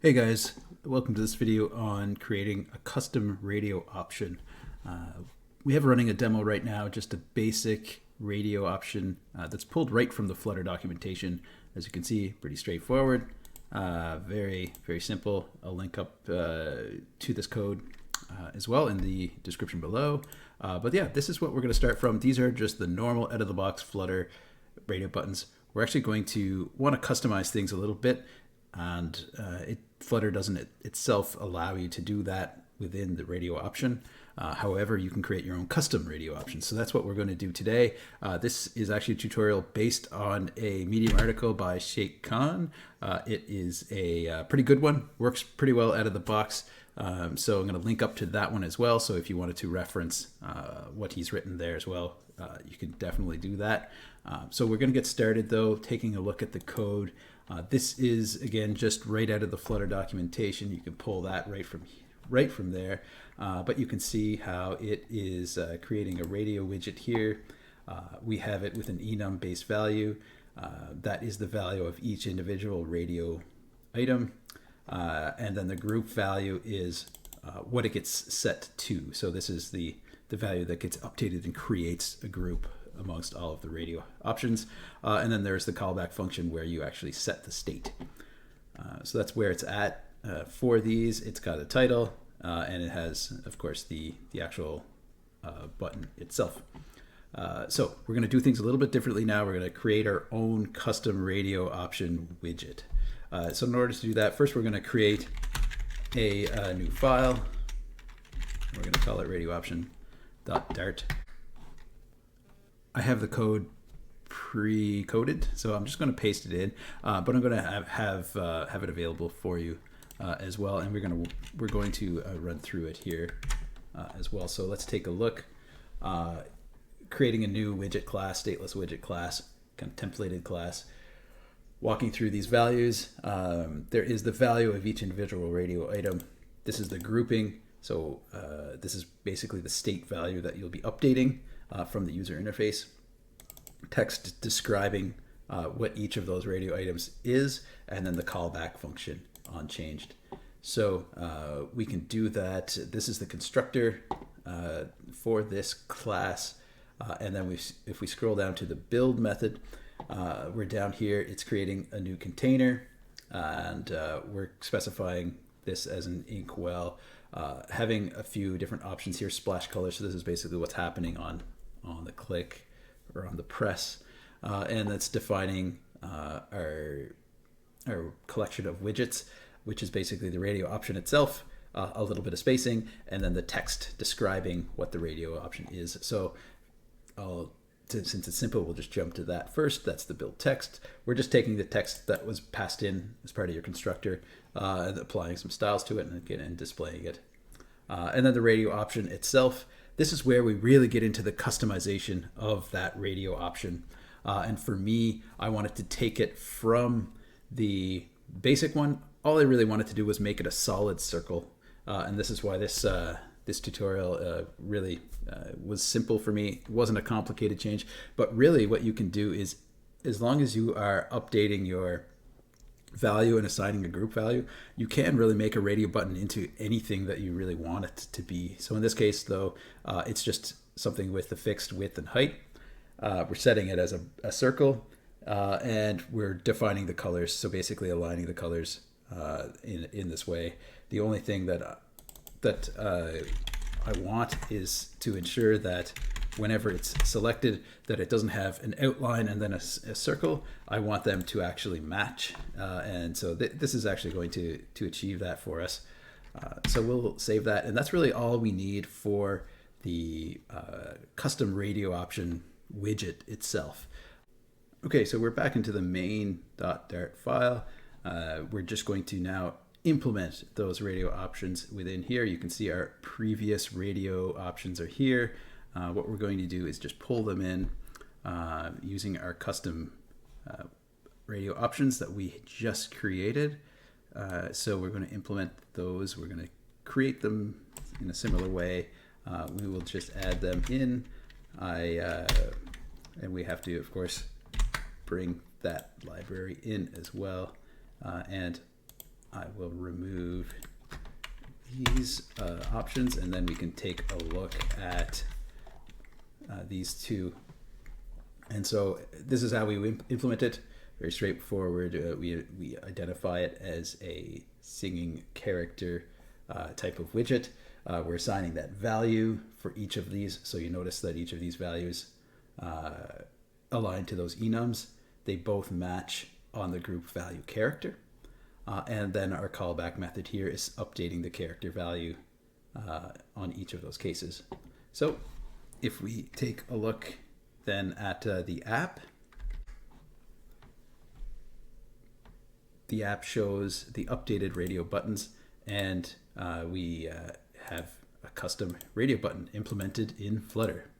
Hey guys, welcome to this video on creating a custom radio option. We have running a demo right now, just a basic radio option that's pulled right from the Flutter documentation. As you can see, pretty straightforward, very simple. I'll link up to this code as well in the description below. But yeah, this is what we're going to start from. These are just the normal out-of-the-box Flutter radio buttons. We're actually going to want to customize things a little bit, and Flutter doesn't itself allow you to do that within the radio option. However, you can create your own custom radio options. So that's what we're going to do today. This is actually a tutorial based on a Medium article by Sheikh Khan. It is a pretty good one, works pretty well out of the box. So I'm going to link up to that one as well. So if you wanted to reference what he's written there as well, you can definitely do that. So we're going to get started though, taking a look at the code. This is, again, just right out of the Flutter documentation. You can pull that right from there. But you can see how it is creating a radio widget here. We have it with an enum base value. That is the value of each individual radio item. And then the group value is what it gets set to. So this is the value that gets updated and creates a group amongst all of the radio options. And then there's the callback function where you actually set the state. So that's where it's at for these. It's got a title and it has, of course, the actual button itself. So we're going to do things a little bit differently now. We're going to create our own custom radio option widget. So in order to do that, first we're going to create a new file. We're going to call it radiooption.dart. I have the code pre-coded, so I'm just going to paste it in, but I'm going to have it available for you as well, and we're going to run through it here as well. So let's take a look. Creating a new widget class, stateless widget class, kind of templated class. Walking through these values, there is the value of each individual radio item. This is the grouping, so this is basically the state value that you'll be updating from the user interface. Text describing what each of those radio items is, and then the callback function unchanged. So we can do that. This is the constructor for this class, and then if we scroll down to the build method, we're down here. It's creating a new container, and we're specifying this as an inkwell, having a few different options here. Splash color, so this is basically what's happening on the click or on the press, and that's defining our collection of widgets, which is basically the radio option itself, a little bit of spacing, and then the text describing what the radio option is. So since it's simple, we'll just jump to that first. That's the build text. We're just taking the text that was passed in as part of your constructor and applying some styles to it and displaying it. And then the radio option itself. This is where we really get into the customization of that radio option. And for me, I wanted to take it from the basic one. All I really wanted to do was make it a solid circle. And this is why this tutorial really was simple for me. It wasn't a complicated change. But really what you can do is, as long as you are updating your value and assigning a group value, you can really make a radio button into anything that you really want it to be. So in this case, though, it's just something with the fixed width and height. We're setting it as a circle, and we're defining the colors. So basically aligning the colors in this way. The only thing that I want is to ensure that whenever it's selected, that it doesn't have an outline and then a circle. I want them to actually match, and so this is actually going to achieve that for us. So we'll save that, and that's really all we need for the custom radio option widget itself. Okay, so we're back into the main.dart file. We're just going to now implement those radio options within here. You can see our previous radio options are here. What we're going to do is just pull them in using our custom radio options that we just created. So we're going to implement those. We're going to create them in a similar way. We will just add them in. And we have to, of course, bring that library in as well. And I will remove these options, and then we can take a look at these two. And so this is how we implement it. Very straightforward. We identify it as a singing character type of widget. We're assigning that value for each of these. So you notice that each of these values align to those enums. They both match on the group value character. And then our callback method here is updating the character value on each of those cases. So if we take a look then at the app shows the updated radio buttons, and we have a custom radio button implemented in Flutter.